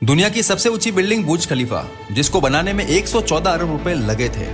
दुनिया की सबसे ऊंची बिल्डिंग बुर्ज खलीफा, जिसको बनाने में 114 अरब रुपए लगे थे।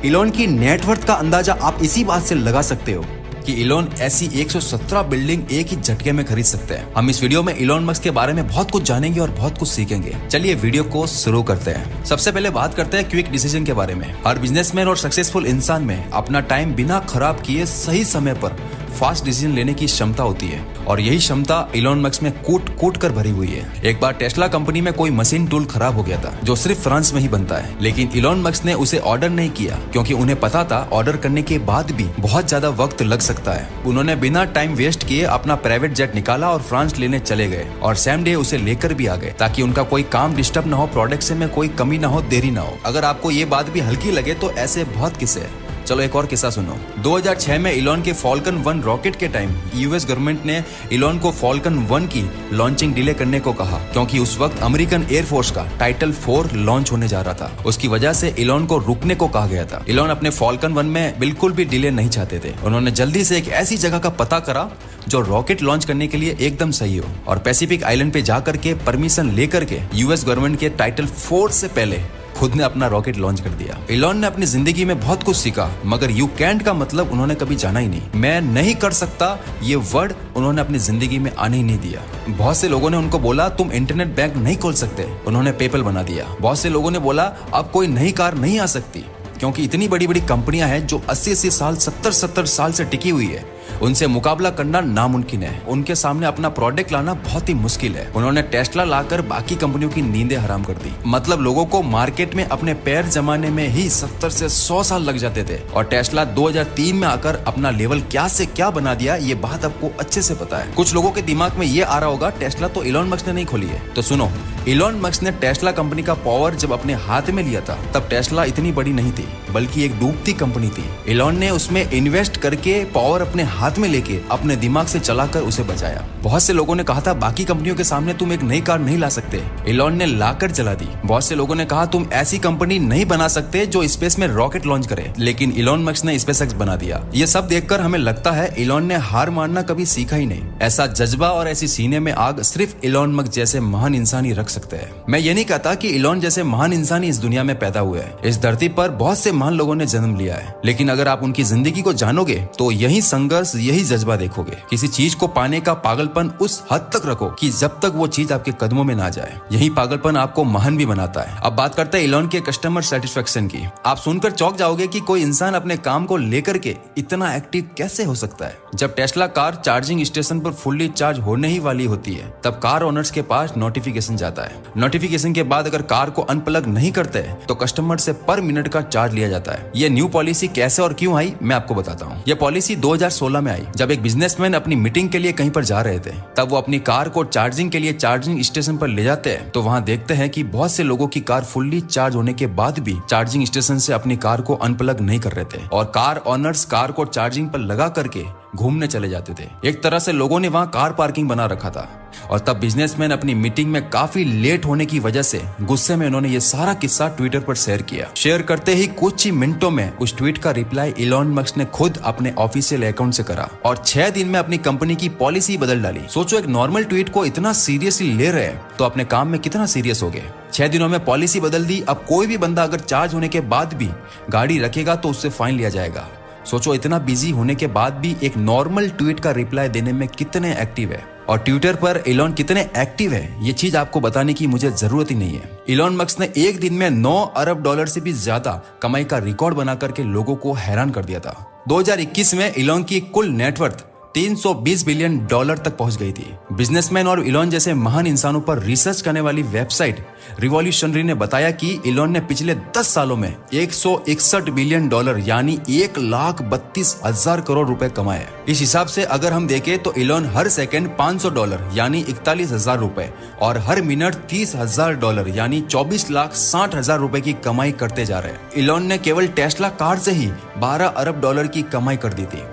इलॉन की नेटवर्थ का अंदाजा आप इसी बात से लगा सकते हो कि इलॉन ऐसी 117 बिल्डिंग एक ही झटके में खरीद सकते हैं। हम इस वीडियो में इलॉन मस्क के बारे में बहुत कुछ जानेंगे और बहुत कुछ सीखेंगे। चलिए वीडियो को शुरू करते हैं। सबसे पहले बात करते हैं क्विक डिसीजन के बारे में। हर बिजनेसमैन और सक्सेसफुल इंसान में अपना टाइम बिना खराब किए सही समय पर फास्ट डिसीजन लेने की क्षमता होती है, और यही क्षमता इलॉन मस्क में कूट कूट कर भरी हुई है। एक बार टेस्ला कंपनी में कोई मशीन टूल खराब हो गया था जो सिर्फ फ्रांस में ही बनता है, लेकिन इलॉन मस्क ने उसे ऑर्डर नहीं किया क्योंकि उन्हें पता था ऑर्डर करने के बाद भी बहुत ज्यादा वक्त लग सकता है। उन्होंने बिना टाइम वेस्ट किए अपना प्राइवेट जेट निकाला और फ्रांस लेने चले गए, और सेम डे उसे लेकर भी आ गए ताकि उनका कोई काम डिस्टर्ब ना हो, प्रोडक्शन में कोई कमी ना हो, देरी ना हो। अगर आपको ये बात भी हल्की लगे तो ऐसे बहुत किस्से हैं। चलो एक और किस्सा सुनो। 2006 में इलॉन के फॉल्कन 1 रॉकेट के टाइम यूएस गवर्नमेंट ने इलॉन को फॉल्कन 1 की लॉन्चिंग डिले करने को कहा, क्योंकि उस वक्त अमेरिकन एयरफोर्स का टाइटल 4 लॉन्च होने जा रहा था। उसकी वजह से इलॉन को रुकने को कहा गया था। इलॉन अपने फॉल्कन 1 में बिल्कुल भी डिले नहीं चाहते थे। उन्होंने जल्दी से एक ऐसी जगह का पता करा जो रॉकेट लॉन्च करने के लिए एकदम सही हो, और पैसिफिक आइलैंड पे जाकर के परमिशन लेकर के यूएस गवर्नमेंट के टाइटल 4 से पहले खुद ने अपना रॉकेट लॉन्च कर दिया। इलॉन ने अपनी जिंदगी में बहुत कुछ सीखा, मगर यू कैंट का मतलब उन्होंने कभी जाना ही नहीं। मैं नहीं कर सकता ये वर्ड उन्होंने अपनी जिंदगी में आने ही नहीं दिया। बहुत से लोगों ने उनको बोला तुम इंटरनेट बैंक नहीं खोल सकते, उन्होंने पेपल बना दिया। बहुत से लोगों ने बोला अब कोई नई कार नहीं आ सकती, क्योंकि इतनी बड़ी बड़ी कंपनियां हैं जो 80-80 साल 70-70 साल से टिकी हुई है, उनसे मुकाबला करना नामुमकिन है। उनके सामने अपना प्रोडक्ट लाना बहुत ही मुश्किल है। उन्होंने टेस्ला लाकर बाकी कंपनियों की नींदें हराम कर दी। मतलब लोगों को मार्केट में अपने पैर जमाने में ही 70 से 100 साल लग जाते थे, और टेस्ला 2003 में आकर अपना लेवल क्या से क्या बना दिया, ये बात आपको अच्छे से पता है। कुछ लोगों के दिमाग में ये आ रहा होगा टेस्ला तो इलॉन मस्क ने नहीं खोली है। तो सुनो, इलॉन मस्क ने टेस्ला कंपनी का पावर जब अपने हाथ में लिया था तब टेस्ला इतनी बड़ी नहीं थी, बल्कि एक डूबती कंपनी थी। इलॉन ने उसमें इन्वेस्ट करके पावर अपने हाथ में लेके अपने दिमाग से चलाकर उसे बचाया। बहुत से लोगों ने कहा था बाकी कंपनियों के सामने तुम एक नई कार नहीं ला सकते, इलॉन ने लाकर चला दी। बहुत से लोगों ने कहा तुम ऐसी कंपनी नहीं बना सकते जो स्पेस में रॉकेट लॉन्च करे, लेकिन इलॉन मस्क ने स्पेसएक्स बना दिया। ये सब देखकर हमें लगता है इलॉन ने हार मानना कभी सीखा ही नहीं। ऐसा जज्बा और ऐसी सीने में आग सिर्फ इलॉन मस्क जैसे महान इंसान ही रख सकते हैं। मैं ये नहीं कहता कि इलॉन जैसे महान इंसान ही इस दुनिया में पैदा हुए हैं। इस धरती पर बहुत से महान लोगों ने जन्म लिया है, लेकिन अगर आप उनकी जिंदगी को जानोगे तो यही संघर्ष, यही जज्बा देखोगे। किसी चीज को पाने का पागलपन उस हद तक रखो कि जब तक वो चीज आपके कदमों में ना जाए। यही पागलपन आपको महान भी बनाता है। अब बात करते हैं इलॉन के कस्टमर सेटिस्फेक्शन की। आप सुनकर चौंक जाओगे कि कोई इंसान अपने काम को लेकर के इतना एक्टिव कैसे हो सकता है। जब टेस्ला कार चार्जिंग स्टेशन पर फुल्ली चार्ज होने ही वाली होती है, तब कार ओनर्स के पास नोटिफिकेशन जाता है। नोटिफिकेशन के बाद अगर कार को अनप्लग नहीं करते तो कस्टमर से पर मिनट का चार्ज लिया जाता है। ये न्यू पॉलिसी कैसे और क्यों आई मैं आपको बताता हूँ। यह पॉलिसी 2016 में आई, जब एक बिजनेसमैन अपनी मीटिंग के लिए कहीं पर जा रहे थे। तब वो अपनी कार को चार्जिंग के लिए चार्जिंग स्टेशन पर ले जाते हैं, तो वहाँ देखते हैं कि बहुत से लोगों की कार फुल्ली चार्ज होने के बाद भी चार्जिंग स्टेशन से अपनी कार को अनप्लग नहीं कर रहे थे, और कार ऑनर्स कार को चार्जिंग पर लगा करके घूमने चले जाते थे। एक तरह से लोगों ने वहाँ कार पार्किंग बना रखा था, और तब बिजनेसमैन अपनी मीटिंग में काफी लेट होने की वजह से गुस्से में उन्होंने ये सारा किस्सा ट्विटर पर शेयर किया। शेयर करते ही कुछ ही मिनटों में उस ट्वीट का रिप्लाई इलॉन मस्क ने खुद अपने ऑफिशियल अकाउंट से करा, और 6 दिन में अपनी कंपनी की पॉलिसी बदल डाली। सोचो, एक नॉर्मल ट्वीट को इतना सीरियसली ले रहे हैं तो अपने काम में कितना सीरियस हो गए। 6 दिनों में पॉलिसी बदल दी। अब कोई भी बंदा अगर चार्ज होने के बाद भी गाड़ी रखेगा तो उससे फाइन लिया जाएगा। सोचो, इतना बिजी होने के बाद भी एक नॉर्मल ट्वीट का रिप्लाई देने में कितने एक्टिव है, और ट्विटर पर इलॉन कितने एक्टिव है, ये चीज आपको बताने की मुझे जरूरत ही नहीं है। इलॉन मस्क ने एक दिन में 9 अरब डॉलर से भी ज्यादा कमाई का रिकॉर्ड बना करके लोगों को हैरान कर दिया था। 2021 में इलॉन की कुल नेटवर्थ 320 बिलियन डॉलर तक पहुंच गई थी। बिजनेसमैन और इलॉन जैसे महान इंसानों पर रिसर्च करने वाली वेबसाइट रिवॉल्यूशनरी ने बताया कि इलॉन ने पिछले 10 सालों में 161 बिलियन डॉलर यानी 1,32,000 करोड़ रुपए कमाए। इस हिसाब से अगर हम देखें तो इलॉन हर सेकंड $500 यानी 41,000 रुपए, और हर मिनट $30,000 यानी 24,60,000 रुपए की कमाई करते जा रहे हैं। इलॉन ने केवल टेस्ला कार से ही 12 अरब डॉलर की कमाई कर दी थी।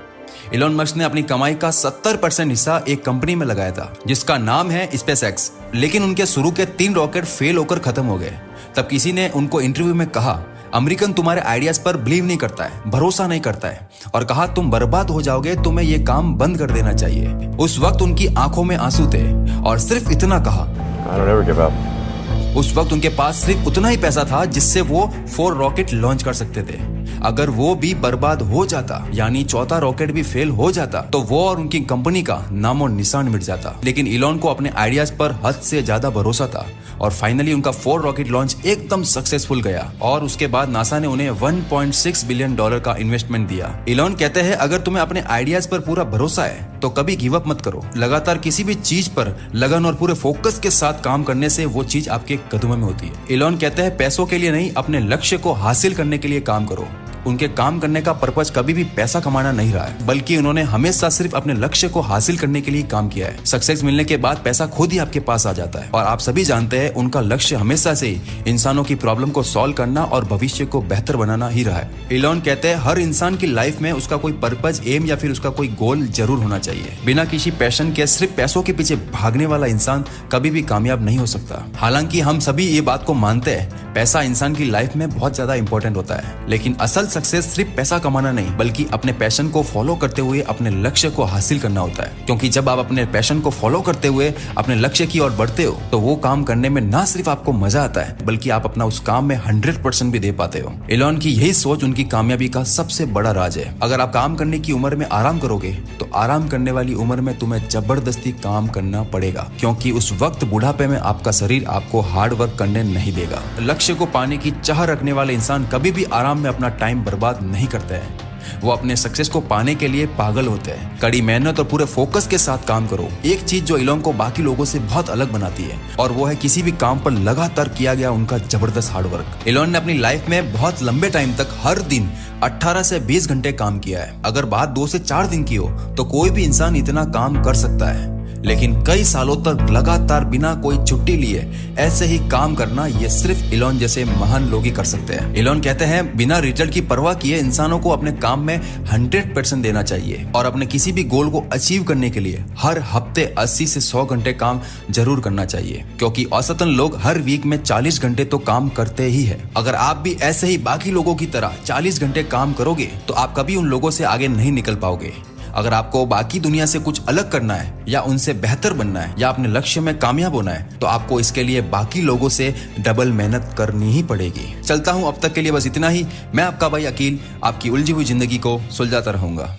इलॉन मस्क ने अपनी कमाई का 70% हिस्सा एक कंपनी में लगाया था जिसका नाम है स्पेसएक्स, लेकिन उनके शुरू के 3 रॉकेट फेल होकर खत्म हो गए। तब किसी ने उनको इंटरव्यू में कहा अमेरिकन तुम्हारे आइडियाज पर बिलीव नहीं करता है, भरोसा नहीं करता है, और कहा तुम बर्बाद हो जाओगे, तुम्हें ये काम बंद कर देना चाहिए। उस वक्त उनकी आंखों में आंसू थे और सिर्फ इतना कहा, उस वक्त उनके पास सिर्फ उतना ही पैसा था जिससे वो 4 रॉकेट लॉन्च कर सकते थे। अगर वो भी बर्बाद हो जाता, यानी चौथा रॉकेट भी फेल हो जाता, तो वो और उनकी कंपनी का नामो निशान मिट जाता। लेकिन इलॉन को अपने आइडियाज पर हद से ज्यादा भरोसा था और फाइनली उनका 4 रॉकेट लॉन्च एकदम सक्सेसफुल गया और उसके बाद नासा ने उन्हें $1.6 बिलियन का इन्वेस्टमेंट दिया। इलॉन कहते हैं, अगर तुम्हें अपने आइडियाज पर पूरा भरोसा है तो कभी गिव अप मत करो। लगातार किसी भी चीज पर लगन और पूरे फोकस के साथ काम करने से वो चीज आपके कदमों में होती है। इलॉन कहते हैं, पैसों के लिए नहीं, अपने लक्ष्य को हासिल करने के लिए काम करो। उनके काम करने का पर्पज कभी भी पैसा कमाना नहीं रहा है, बल्कि उन्होंने हमेशा सिर्फ अपने लक्ष्य को हासिल करने के लिए काम किया है। सक्सेस मिलने के बाद पैसा खुद ही आपके पास आ जाता है और आप सभी जानते हैं उनका लक्ष्य हमेशा से इंसानों की प्रॉब्लम को सॉल्व करना और भविष्य को बेहतर बनाना ही रहा है। इलॉन कहते हैं, हर इंसान की लाइफ में उसका कोई पर्पज, एम या फिर उसका कोई गोल जरूर होना चाहिए। बिना किसी पैशन के सिर्फ पैसों के पीछे भागने वाला इंसान कभी भी कामयाब नहीं हो सकता। हालांकि हम सभी ये बात को मानते हैं, पैसा इंसान की लाइफ में बहुत ज्यादा इंपॉर्टेंट होता है, लेकिन असल सक्सेस सिर्फ पैसा कमाना नहीं, बल्कि अपने पैशन को फॉलो करते हुए अपने लक्ष्य को हासिल करना होता है। क्योंकि जब आप अपने पैशन को फॉलो करते हुए अपने लक्ष्य की ओर बढ़ते हो तो वो काम करने में ना सिर्फ आपको मजा आता है, बल्कि आप अपना उस काम में 100% भी दे पाते हो। इलॉन की यही सोच उनकी कामयाबी का सबसे बड़ा राज है। अगर आप काम करने की उम्र में आराम करोगे तो आराम करने वाली उम्र में तुम्हें जबरदस्ती काम करना पड़ेगा, क्योंकि उस वक्त बुढ़ापे में आपका शरीर आपको हार्ड वर्क करने नहीं देगा। लक्ष्य को पाने की चाह रखने वाले इंसान कभी भी आराम में अपना टाइम बर्बाद नहीं करते हैं। वो अपने सक्सेस को पाने के लिए पागल होते हैं। कड़ी मेहनत और पूरे फोकस के साथ काम करो। एक चीज जो इलॉन को बाकी लोगों से बहुत अलग बनाती है और वो है किसी भी काम पर लगातार किया गया उनका जबरदस्त हार्डवर्क। इलॉन ने अपनी लाइफ में बहुत लंबे टाइम तक हर दिन 18 से 20 घंटे काम किया है। अगर बात 2 से 4 दिन की हो तो कोई भी इंसान इतना काम कर सकता है, लेकिन कई सालों तक लगातार बिना कोई छुट्टी लिए ऐसे ही काम करना, ये सिर्फ इलॉन जैसे महान लोग ही कर सकते हैं। इलॉन कहते हैं, बिना रिजल्ट की परवाह किए इंसानों को अपने काम में 100% देना चाहिए और अपने किसी भी गोल को अचीव करने के लिए हर हफ्ते 80 से 100 घंटे काम जरूर करना चाहिए, क्योंकि औसतन लोग हर वीक में 40 घंटे तो काम करते ही है। अगर आप भी ऐसे ही बाकी लोगों की तरह 40 घंटे काम करोगे तो आप कभी उन लोगों से आगे नहीं निकल पाओगे। अगर आपको बाकी दुनिया से कुछ अलग करना है या उनसे बेहतर बनना है या अपने लक्ष्य में कामयाब होना है तो आपको इसके लिए बाकी लोगों से डबल मेहनत करनी ही पड़ेगी। चलता हूं, अब तक के लिए बस इतना ही। मैं आपका भाई अकील आपकी उलझी हुई जिंदगी को सुलझाता रहूंगा।